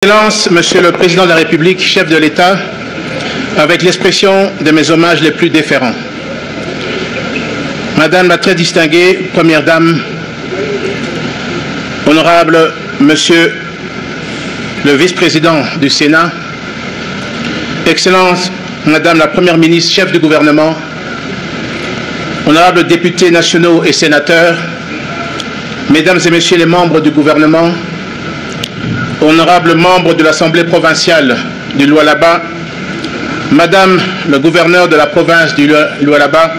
Excellence, Monsieur le Président de la République, chef de l'État, avec l'expression de mes hommages les plus déférents. Madame la très distinguée Première Dame, Honorable Monsieur le Vice-président du Sénat, Excellence, Madame la Première ministre, chef du gouvernement, Honorables députés nationaux et sénateurs, Mesdames et Messieurs les membres du gouvernement, honorables membres de l'Assemblée provinciale du Lualaba, Madame le gouverneur de la province du Lualaba,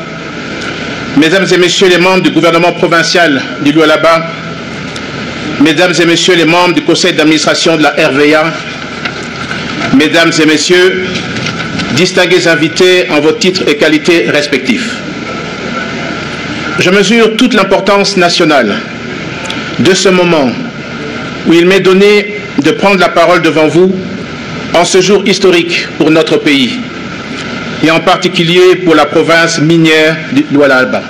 Mesdames et Messieurs les membres du gouvernement provincial du Lualaba, Mesdames et Messieurs les membres du conseil d'administration de la RVA, Mesdames et Messieurs, distingués invités en vos titres et qualités respectifs. Je mesure toute l'importance nationale de ce moment où il m'est donné de prendre la parole devant vous en ce jour historique pour notre pays et en particulier pour la province minière du Lualaba.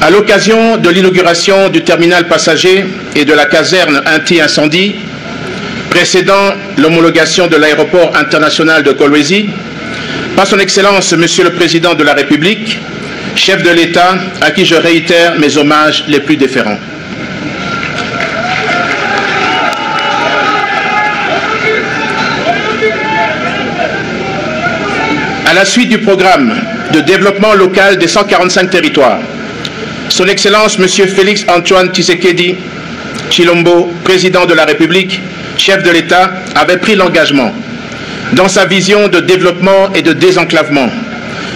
À l'occasion de l'inauguration du terminal passager et de la caserne anti-incendie précédant l'homologation de l'aéroport international de Kolwezi, par son Excellence Monsieur le Président de la République, chef de l'État, à qui je réitère mes hommages les plus déférents. À la suite du programme de développement local des 145 territoires, son Excellence M. Félix Antoine Tshisekedi Tshilombo, Président de la République, chef de l'État, avait pris l'engagement, dans sa vision de développement et de désenclavement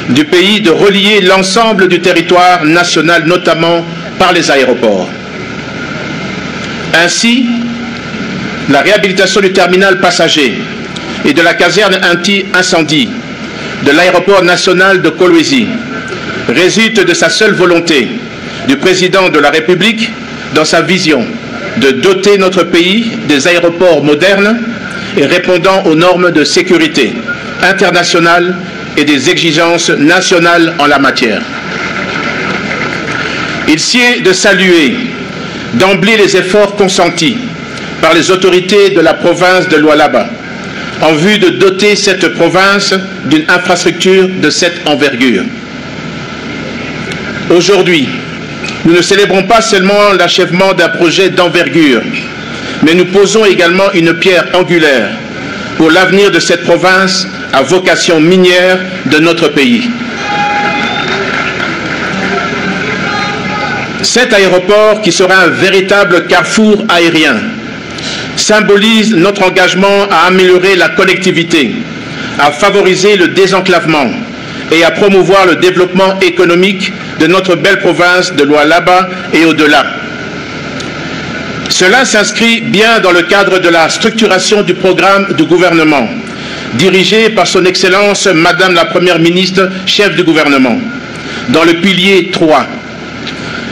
du pays, de relier l'ensemble du territoire national, notamment par les aéroports. Ainsi, la réhabilitation du terminal passager et de la caserne anti-incendie de l'aéroport national de Kolwezi résulte de sa seule volonté du président de la République dans sa vision de doter notre pays des aéroports modernes et répondant aux normes de sécurité internationale et des exigences nationales en la matière. Il sied de saluer d'emblée les efforts consentis par les autorités de la province de Lualaba en vue de doter cette province d'une infrastructure de cette envergure. Aujourd'hui, nous ne célébrons pas seulement l'achèvement d'un projet d'envergure, mais nous posons également une pierre angulaire pour l'avenir de cette province à vocation minière de notre pays. Cet aéroport, qui sera un véritable carrefour aérien, symbolise notre engagement à améliorer la connectivité, à favoriser le désenclavement et à promouvoir le développement économique de notre belle province de Lualaba et au-delà. Cela s'inscrit bien dans le cadre de la structuration du programme du gouvernement, dirigé par son Excellence Madame la Première ministre, chef du gouvernement, dans le pilier 3,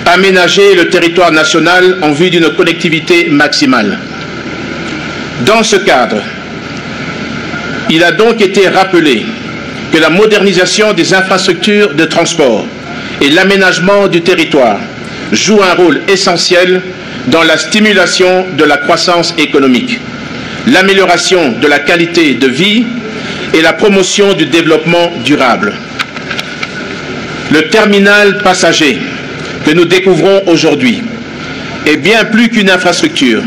aménager le territoire national en vue d'une connectivité maximale. Dans ce cadre, il a donc été rappelé que la modernisation des infrastructures de transport et l'aménagement du territoire jouent un rôle essentiel dans la stimulation de la croissance économique, l'amélioration de la qualité de vie et la promotion du développement durable. Le terminal passager que nous découvrons aujourd'hui est bien plus qu'une infrastructure.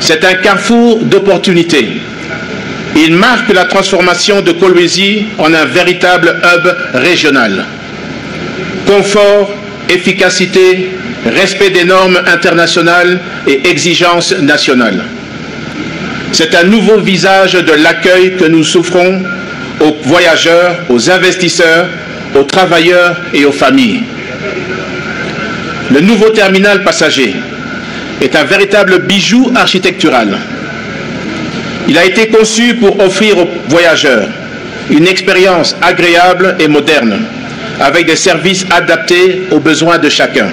C'est un carrefour d'opportunités. Il marque la transformation de Kolwezi en un véritable hub régional. Confort, efficacité, respect des normes internationales et exigences nationales. C'est un nouveau visage de l'accueil que nous offrons aux voyageurs, aux investisseurs, aux travailleurs et aux familles. Le nouveau terminal passager est un véritable bijou architectural. Il a été conçu pour offrir aux voyageurs une expérience agréable et moderne, avec des services adaptés aux besoins de chacun.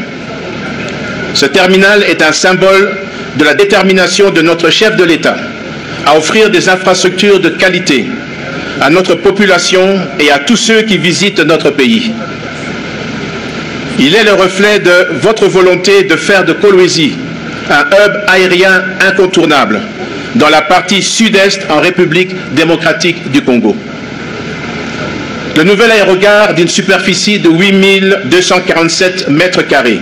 Ce terminal est un symbole de la détermination de notre chef de l'État à offrir des infrastructures de qualité à notre population et à tous ceux qui visitent notre pays. Il est le reflet de votre volonté de faire de Kolwezi un hub aérien incontournable, dans la partie sud-est en République démocratique du Congo. Le nouvel aérogare d'une superficie de 8247 mètres carrés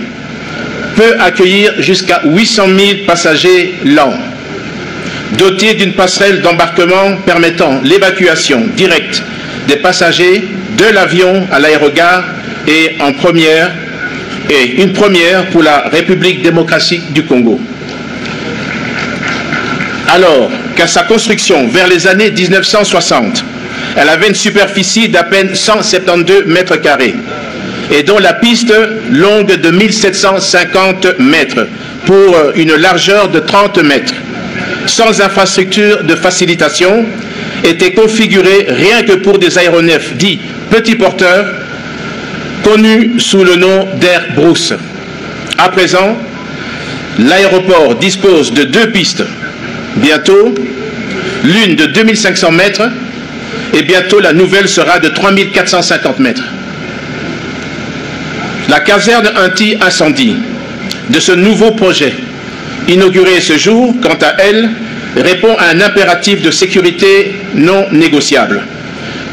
peut accueillir jusqu'à 800 000 passagers l'an, doté d'une passerelle d'embarquement permettant l'évacuation directe des passagers de l'avion à l'aérogare et une première pour la République démocratique du Congo. Alors qu'à sa construction vers les années 1960, elle avait une superficie d'à peine 172 mètres carrés et dont la piste longue de 1750 mètres pour une largeur de 30 mètres, sans infrastructure de facilitation, était configurée rien que pour des aéronefs dits petits porteurs, connus sous le nom d'Airbus. À présent, l'aéroport dispose de 2 pistes, bientôt l'une de 2500 mètres et bientôt la nouvelle sera de 3450 mètres. La caserne anti-incendie de ce nouveau projet, inauguré ce jour, quant à elle, répond à un impératif de sécurité non négociable.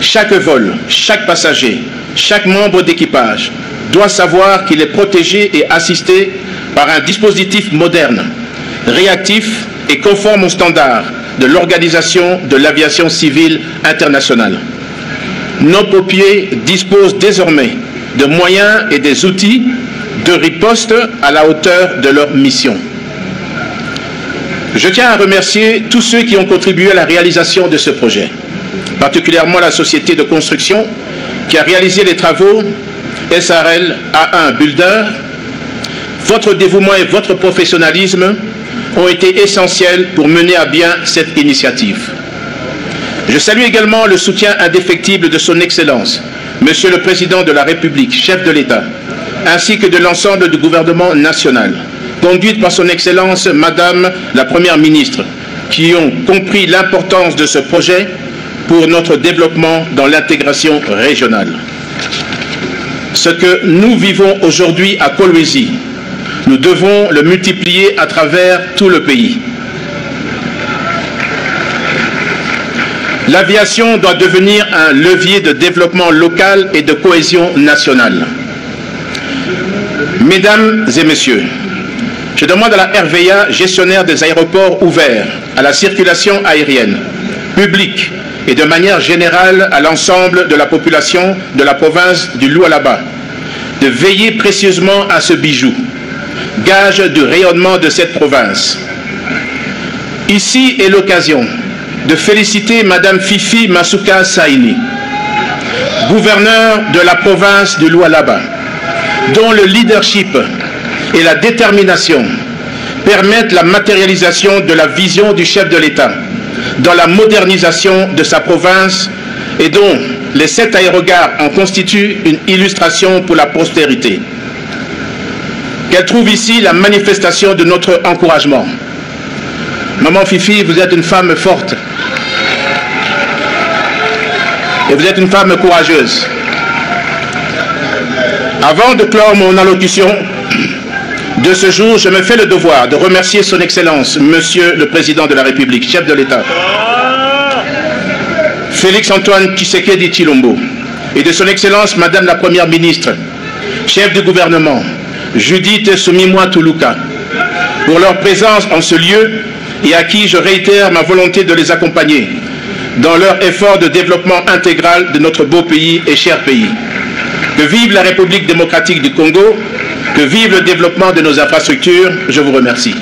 Chaque vol, chaque passager, chaque membre d'équipage doit savoir qu'il est protégé et assisté par un dispositif moderne, réactif et conforme aux standards de l'Organisation de l'aviation civile internationale. Nos pompiers disposent désormais de moyens et des outils de riposte à la hauteur de leur mission. Je tiens à remercier tous ceux qui ont contribué à la réalisation de ce projet, particulièrement la société de construction qui a réalisé les travaux, SRL A1 Builder. Votre dévouement et votre professionnalisme ont été essentiels pour mener à bien cette initiative. Je salue également le soutien indéfectible de son Excellence, Monsieur le Président de la République, chef de l'État, ainsi que de l'ensemble du gouvernement national, conduite par son Excellence Madame la Première ministre, qui ont compris l'importance de ce projet pour notre développement dans l'intégration régionale. Ce que nous vivons aujourd'hui à Kolwezi, nous devons le multiplier à travers tout le pays. L'aviation doit devenir un levier de développement local et de cohésion nationale. Mesdames et messieurs, je demande à la RVA, gestionnaire des aéroports ouverts à la circulation aérienne, publique et de manière générale à l'ensemble de la population de la province du Lualaba, de veiller précieusement à ce bijou, gage du rayonnement de cette province. Ici est l'occasion de féliciter Madame Fifi Masuka Saini, gouverneure de la province du Lualaba, dont le leadership et la détermination permettent la matérialisation de la vision du chef de l'État dans la modernisation de sa province et dont les 7 aérogares en constituent une illustration pour la postérité. Qu'elle trouve ici la manifestation de notre encouragement. Maman Fifi, vous êtes une femme forte et vous êtes une femme courageuse. Avant de clore mon allocution de ce jour, je me fais le devoir de remercier son Excellence, Monsieur le Président de la République, chef de l'État, Félix-Antoine Tshisekedi Tshilombo, et de son Excellence, Madame la Première ministre, chef du gouvernement, Judith Suminwa Tuluka, pour leur présence en ce lieu et à qui je réitère ma volonté de les accompagner dans leur effort de développement intégral de notre beau pays et cher pays. Que vive la République démocratique du Congo, que vive le développement de nos infrastructures. Je vous remercie.